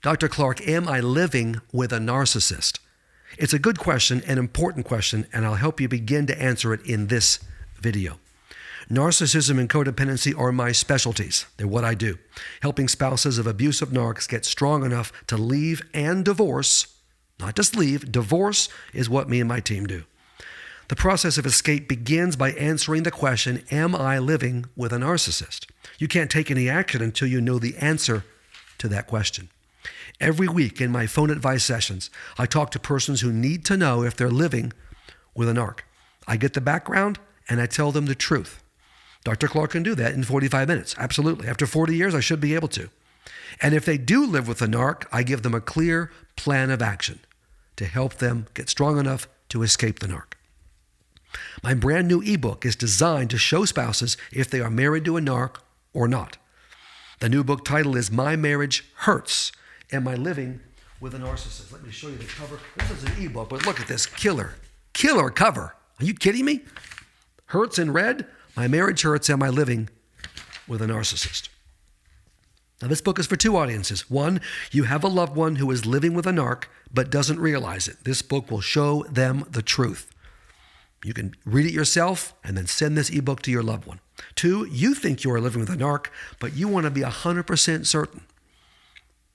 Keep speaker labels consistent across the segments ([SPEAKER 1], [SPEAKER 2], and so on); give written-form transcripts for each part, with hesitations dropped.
[SPEAKER 1] Dr. Clarke, am I living with a narcissist? It's a good question, an important question, and I'll help you begin to answer it in this video. Narcissism and codependency are my specialties. They're what I do, helping spouses of abusive narcs get strong enough to leave and divorce. Not just leave, divorce is what me and my team do. The process of escape begins by answering the question, am I living with a narcissist? You can't take any action until you know the answer to that question. Every week in my phone advice sessions, I talk to persons who need to know if they're living with a narc. I get the background and I tell them the truth. Dr. Clarke can do that in 45 minutes. Absolutely. After 40 years, I should be able to. And if they do live with a narc, I give them a clear plan of action to help them get strong enough to escape the narc. My brand new ebook is designed to show spouses if they are married to a narc or not. The new book title is My Marriage Hurts. Am I living with a narcissist? Let me show you the cover. This is an ebook, but look at this killer cover. Are you kidding me? Hurts in red. My marriage hurts. Am I living with a narcissist? Now, this book is for two audiences. One, you have a loved one who is living with a narc but doesn't realize it. This book will show them the truth. You can read it yourself and then send this ebook to your loved one. Two, you think you are living with a narc, but you want to be 100% certain.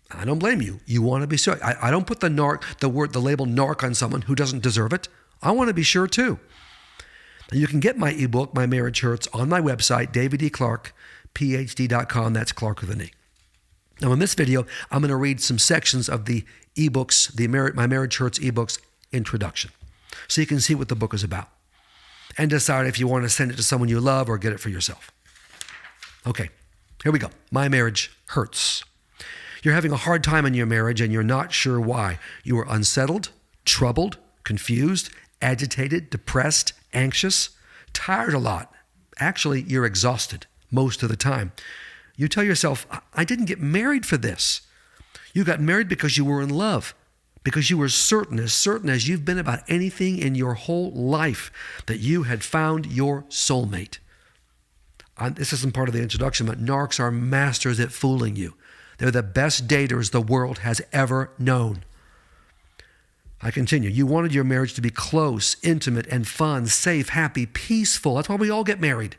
[SPEAKER 1] I don't blame you. You want to be sure. I don't put the label narc on someone who doesn't deserve it. I want to be sure too. Now, you can get my ebook, My Marriage Hurts, on my website, daviddclarkephd.com. That's Clarke with an E. Now, in this video, I'm going to read some sections of the ebooks, My Marriage Hurts ebooks introduction, so you can see what the book is about and decide if you want to send it to someone you love or get it for yourself. Okay, here we go. My Marriage Hurts. You're having a hard time in your marriage and you're not sure why. You are unsettled, troubled, confused, agitated, depressed, anxious, tired a lot. Actually, you're exhausted most of the time. You tell yourself, I didn't get married for this. You got married because you were in love, because you were certain as you've been about anything in your whole life, that you had found your soulmate. This isn't part of the introduction, but narcs are masters at fooling you. They're the best daters the world has ever known. I continue. You wanted your marriage to be close, intimate, and fun, safe, happy, peaceful. That's why we all get married.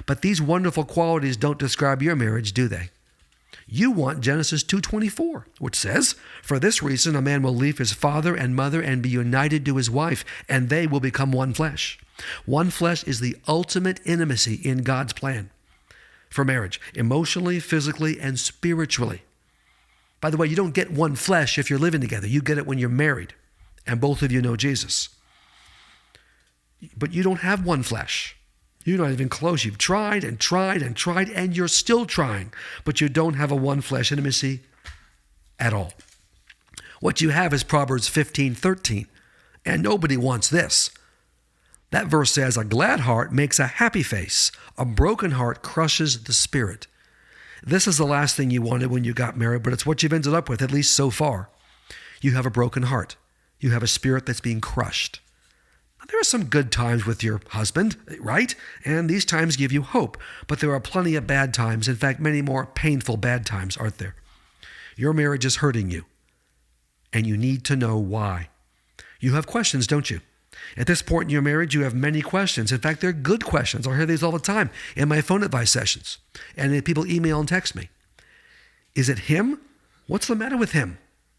[SPEAKER 1] But these wonderful qualities don't describe your marriage, do they? You want Genesis 2:24, which says, for this reason a man will leave his father and mother and be united to his wife, and they will become one flesh. One flesh is the ultimate intimacy in God's plan for marriage, emotionally, physically, and spiritually. By the way, you don't get one flesh if you're living together. You get it when you're married, and both of you know Jesus. But you don't have one flesh. You're not even close. You've tried and tried and tried, and you're still trying, but you don't have a one flesh intimacy at all. What you have is Proverbs 15:13, and nobody wants this. That verse says, a glad heart makes a happy face. A broken heart crushes the spirit. This is the last thing you wanted when you got married, but it's what you've ended up with, at least so far. You have a broken heart. You have a spirit that's being crushed. There are some good times with your husband, right? And these times give you hope. But there are plenty of bad times. In fact, many more painful bad times, aren't there? Your marriage is hurting you, and you need to know why. You have questions, don't you? At this point in your marriage, you have many questions. In fact, they're good questions. I hear these all the time in my phone advice sessions. And people email and text me. Is it him? What's the matter with him?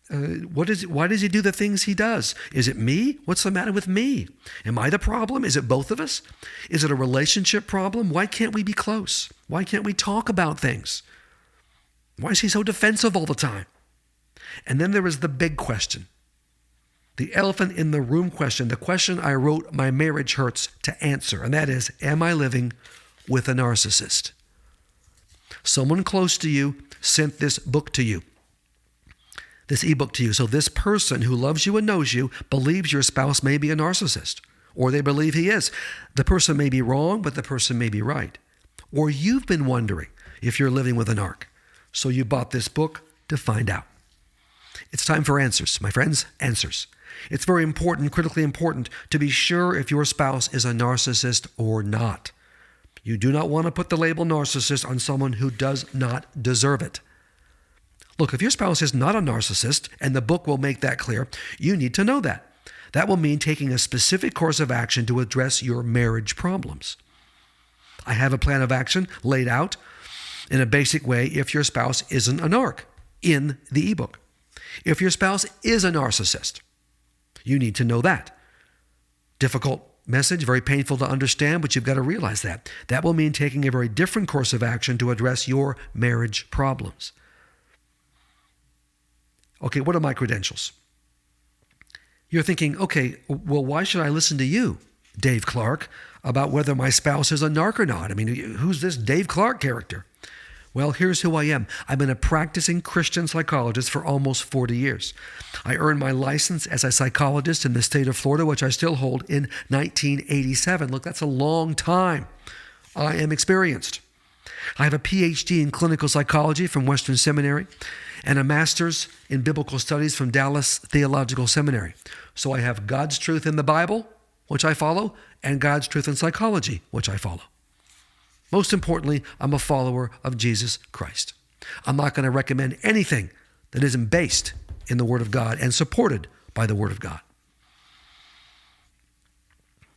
[SPEAKER 1] Why does he do the things he does? Is it me? What's the matter with me? Am I the problem? Is it both of us? Is it a relationship problem? Why can't we be close? Why can't we talk about things? Why is he so defensive all the time? And then there is the big question, the elephant in the room question, the question I wrote My Marriage Hurts to answer, and that is, am I living with a narcissist? Someone close to you sent this book to you. This ebook to you. So this person who loves you and knows you believes your spouse may be a narcissist, or they believe he is. The person may be wrong, but the person may be right. Or you've been wondering if you're living with a narc. So you bought this book to find out. It's time for answers, my friends, answers. It's very important, critically important, to be sure if your spouse is a narcissist or not. You do not want to put the label narcissist on someone who does not deserve it. Look, if your spouse is not a narcissist, and the book will make that clear, you need to know that. That will mean taking a specific course of action to address your marriage problems. I have a plan of action laid out in a basic way if your spouse isn't a narc in the ebook. If your spouse is a narcissist, you need to know that. Difficult message, very painful to understand, but you've got to realize that. That will mean taking a very different course of action to address your marriage problems. Okay, what are my credentials? You're thinking, okay, well, why should I listen to you, Dave Clarke, about whether my spouse is a narc or not? I mean, who's this Dave Clarke character? Well, here's who I am. I've been a practicing Christian psychologist for almost 40 years. I earned my license as a psychologist in the state of Florida, which I still hold, in 1987. Look, that's a long time. I am experienced. I have a PhD in clinical psychology from Western Seminary and a master's in biblical studies from Dallas Theological Seminary. So I have God's truth in the Bible, which I follow, and God's truth in psychology, which I follow. Most importantly, I'm a follower of Jesus Christ. I'm not going to recommend anything that isn't based in the Word of God and supported by the Word of God.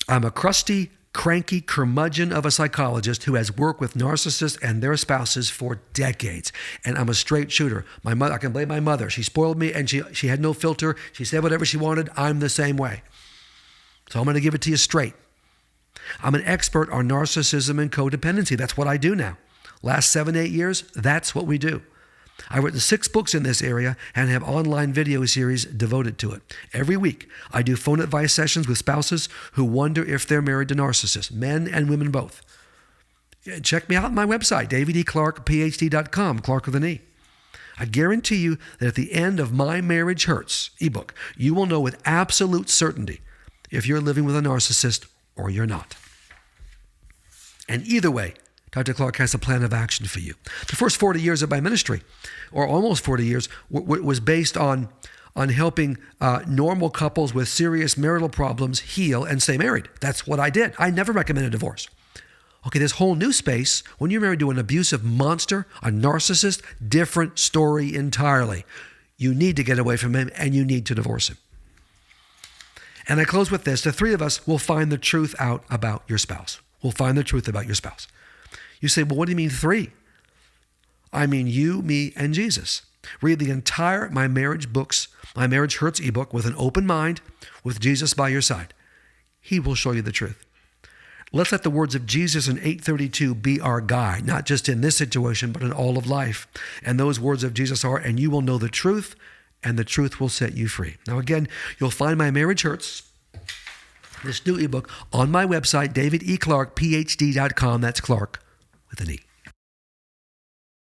[SPEAKER 1] I'm a crusty, cranky curmudgeon of a psychologist who has worked with narcissists and their spouses for decades. And I'm a straight shooter. My mother, I can blame my mother. She spoiled me and she had no filter. She said whatever she wanted. I'm the same way. So I'm going to give it to you straight. I'm an expert on narcissism and codependency. That's what I do now. Last 7-8 years, that's what we do. I've written 6 books in this area and have online video series devoted to it. Every week, I do phone advice sessions with spouses who wonder if they're married to narcissists, men and women both. Check me out on my website, davideclarkephd.com, Clarke with an E. I guarantee you that at the end of My Marriage Hurts ebook, you will know with absolute certainty if you're living with a narcissist or you're not. And either way, Dr. Clarke has a plan of action for you. The first 40 years of my ministry, or almost 40 years, was based on helping normal couples with serious marital problems heal and stay married. That's what I did. I never recommended divorce. Okay, this whole new space, when you're married to an abusive monster, a narcissist, different story entirely. You need to get away from him and you need to divorce him. And I close with this. The 3 of us will find the truth out about your spouse. We'll find the truth about your spouse. You say, well, what do you mean 3? I mean you, me, and Jesus. Read the entire My Marriage Hurts ebook with an open mind, with Jesus by your side. He will show you the truth. Let's let the words of Jesus in 8:32 be our guide, not just in this situation, but in all of life. And those words of Jesus are, and you will know the truth, and the truth will set you free. Now again, you'll find My Marriage Hurts, this new ebook, on my website, davideclarkephd.com. That's Clarke with an E.